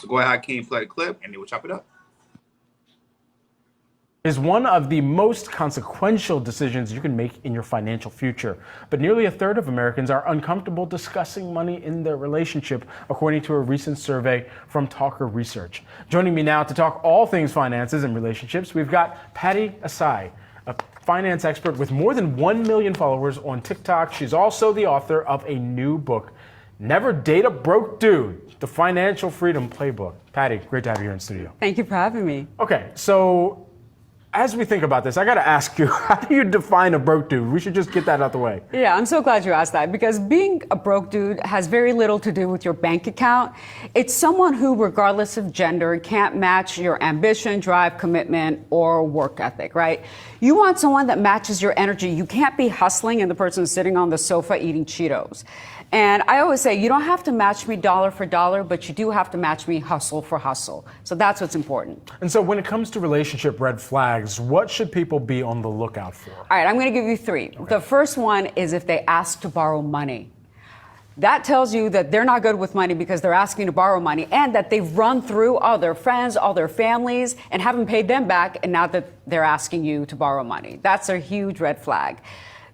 So go ahead, Hakeem, play the clip, and then we'll chop it up. Is one of the most consequential decisions you can make in your financial future. But nearly a third of Americans are uncomfortable discussing money in their relationship, according to a recent survey from Talker Research. Joining me now to talk all things finances and relationships, we've got Patty Asai, a finance expert with more than 1 million followers on TikTok. She's also the author of a new book, Never Date a Broke Dude, The Financial Freedom Playbook. Patty, great to have you here in studio. Thank you for having me. Okay, so as we think about this, I got to ask you, how do you define a broke dude? We should just get that out the way. Yeah, I'm so glad you asked that, because being a broke dude has very little to do with your bank account. It's someone who, regardless of gender, can't match your ambition, drive, commitment, or work ethic, right? You want someone that matches your energy. You can't be hustling and the person sitting on the sofa eating Cheetos. And I always say, you don't have to match me dollar for dollar, but you do have to match me hustle for hustle. So that's what's important. And so when it comes to relationship red flags, what should people be on the lookout for? All right, I'm going to give you three. Okay. The first one is if they ask to borrow money. That tells you that they're not good with money because they're asking to borrow money, and that they've run through all their friends, all their families, and haven't paid them back, and now that they're asking you to borrow money. That's a huge red flag.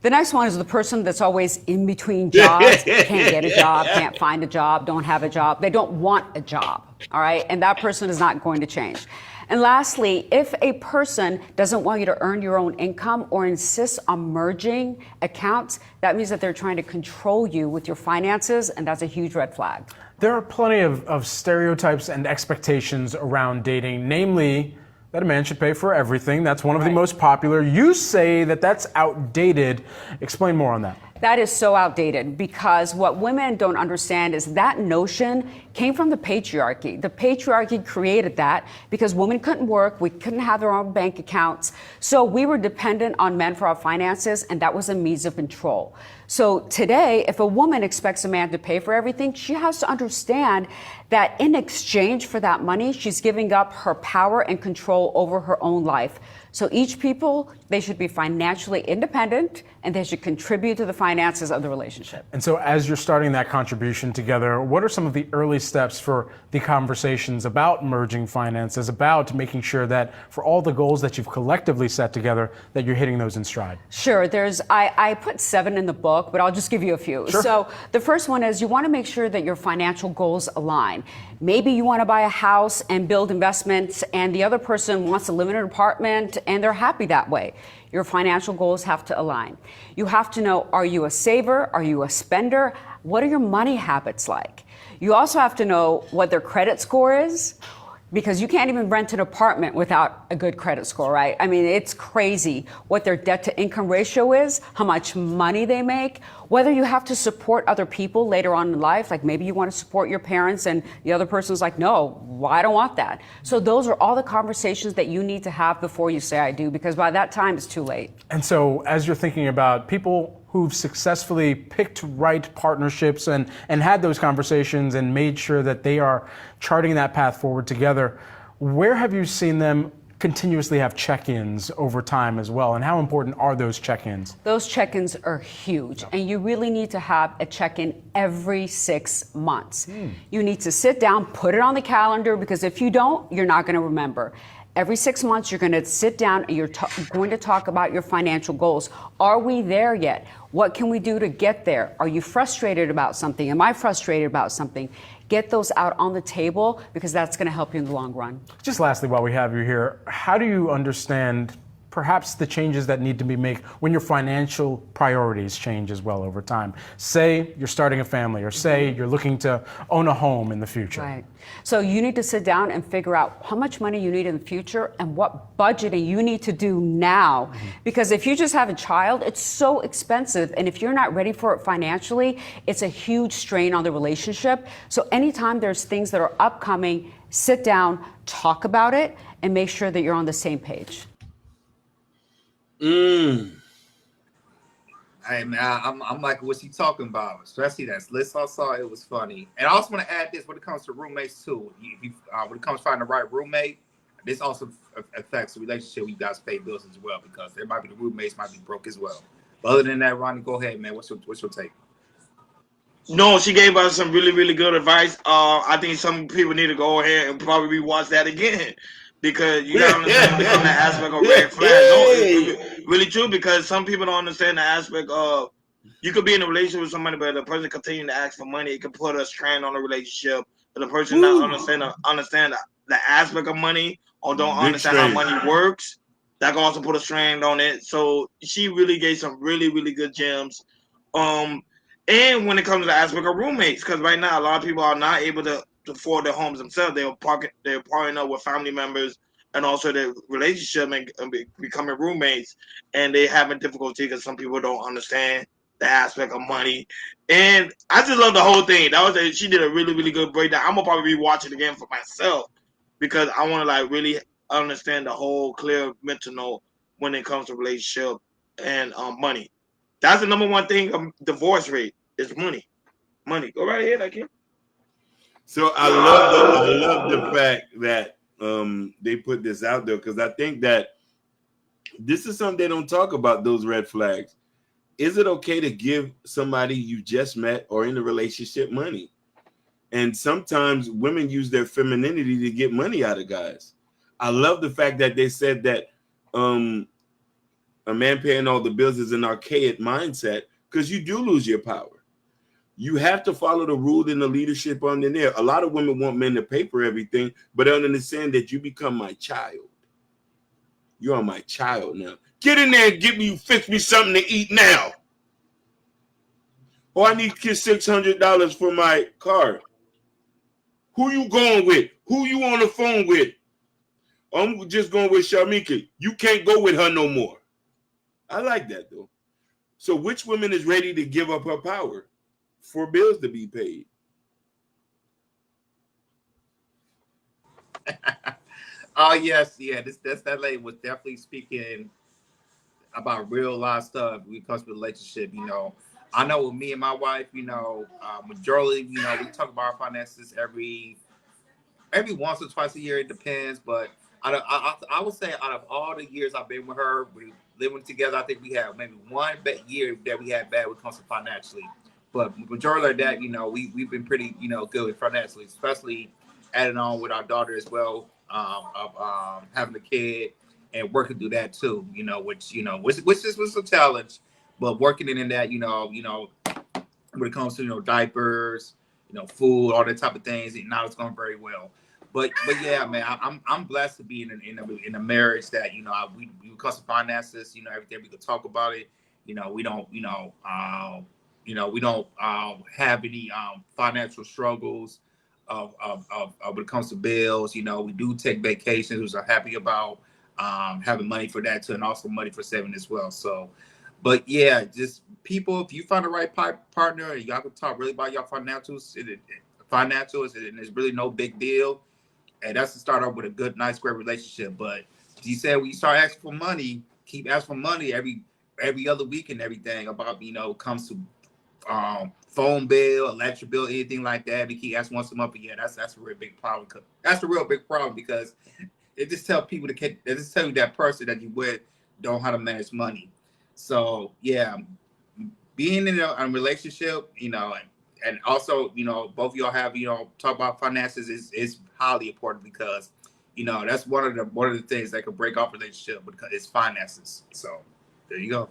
The next one is the person that's always in between jobs, can't get a job, can't find a job, don't have a job. They don't want a job, all right? And that person is not going to change. And lastly, if a person doesn't want you to earn your own income or insists on merging accounts, that means that they're trying to control you with your finances, and that's a huge red flag. There are plenty of stereotypes and expectations around dating, namely that a man should pay for everything. That's one of the most popular. You say that that's outdated. Explain more on that. That is so outdated, because what women don't understand is that notion came from the patriarchy. The patriarchy created that because women couldn't work, we couldn't have their own bank accounts. So we were dependent on men for our finances, and that was a means of control. So today, if a woman expects a man to pay for everything, she has to understand that in exchange for that money, she's giving up her power and control over her own life. So each people, they should be financially independent, and they should contribute to the finances of the relationship. And so as you're starting that contribution together, what are some of the early steps for the conversations about merging finances, about making sure that for all the goals that you've collectively set together, that you're hitting those in stride? Sure. I put 7 in the book, but I'll just give you a few. Sure. So the first one is you want to make sure that your financial goals align. Maybe you want to buy a house and build investments, and the other person wants to live in an apartment and they're happy that way. Your financial goals have to align. You have to know, are you a saver? Are you a spender? What are your money habits like? You also have to know what their credit score is, because you can't even rent an apartment without a good credit score, right? I mean, it's crazy what their debt to income ratio is, how much money they make, whether you have to support other people later on in life, like maybe you want to support your parents and the other person's like, no, well, I don't want that. So those are all the conversations that you need to have before you say I do, because by that time it's too late. And so as you're thinking about people who've successfully picked right partnerships and had those conversations and made sure that they are charting that path forward together, where have you seen them continuously have check-ins over time as well? And how important are those check-ins? Those check-ins are huge. And you really need to have a check-in every 6 months. You need to sit down, put it on the calendar, because if you don't, you're not going to remember. Every 6 months, you're going to sit down and you're going to talk about your financial goals. Are we there yet? What can we do to get there? Are you frustrated about something? Am I frustrated about something? Get those out on the table, because that's going to help you in the long run. Just lastly, while we have you here, how do you understand perhaps the changes that need to be made when your financial priorities change as well over time? Say you're starting a family, or say you're looking to own a home in the future. Right. So you need to sit down and figure out how much money you need in the future and what budgeting you need to do now. Because if you just have a child, it's so expensive. And if you're not ready for it financially, it's a huge strain on the relationship. So anytime there's things that are upcoming, sit down, talk about it, and make sure that you're on the same page. Hey man, I'm like, what's he talking about? Especially that list I saw, it was funny. And I also want to add this when it comes to roommates too. When it comes to finding the right roommate, this also affects the relationship when you guys pay bills as well, because there might be the roommates might be broke as well. But other than that, Ronnie, go ahead, man. What's your take? No, she gave us some really, really good advice. I think some people need to go ahead and probably rewatch that again because you gotta understand when it comes to the aspect of red flags. No, it's really true because some people don't understand the aspect of you could be in a relationship with somebody, but the person continue to ask for money, it could put a strain on the relationship. And the person not understand the aspect of money or don't Big understand how strain. money works. That can also put a strain on it. So she really gave some really, really good gems. And when it comes to the aspect of roommates, because right now a lot of people are not able to afford their homes themselves. They're partnering up with family members and also their relationship and becoming roommates, and they having difficulty because some people don't understand the aspect of money. And I just love the whole thing. She did a really, really good breakdown. I'm gonna probably rewatch it again for myself because I want to like really understand the whole clear mental note when it comes to relationship and money. That's the number one thing of divorce rate is money. Money. Go right ahead, I can. So I love the fact that they put this out there because I think that this is something they don't talk about, those red flags. Is it okay to give somebody you just met or in a relationship money? And sometimes women use their femininity to get money out of guys. I love the fact that they said that a man paying all the bills is an archaic mindset because you do lose your power. You have to follow the rule and the leadership under there. A lot of women want men to pay for everything, but don't understand that you become my child. You are my child now. Get in there and fix me something to eat now. Oh, I need $600 for my car. Who you going with? Who you on the phone with? I'm just going with Sharmika. You can't go with her no more. I like that though. So which woman is ready to give up her power for bills to be paid? Oh yes, yeah. That lady was definitely speaking about real life stuff when it comes to relationship. I know with me and my wife, majority, we talk about our finances every once or twice a year. It depends, but I would say out of all the years I've been with her, we living together. I think we have maybe one bad year that we had bad when it comes to financially. But majority of that, we've been pretty, good financially, especially adding on with our daughter as well, of having a kid and working through that too. Which was a challenge, but working in that, when it comes to diapers, food, all that type of things. Now it's going very well. But yeah, man, I'm blessed to be in a marriage that we because of finances, everything we could talk about it. We don't we don't have any financial struggles when it comes to bills. We do take vacations, which I'm happy about. Having money for that too, and also money for saving as well. So, but yeah, just people, if you find the right partner, and y'all can talk really about your financials, and it's really no big deal. And that's to start off with a good, nice, great relationship. But you said when you start asking for money, keep asking for money every other week and everything about comes to phone bill, electric bill, anything like that. We keep asking once a month. But yeah, that's a real big problem. That's a real big problem because it just tell people it just tell you that person that you with don't know how to manage money. So yeah, being in a relationship, and also, both of y'all have, talk about finances is highly important because, that's one of the things that could break off a relationship because it's finances. So there you go.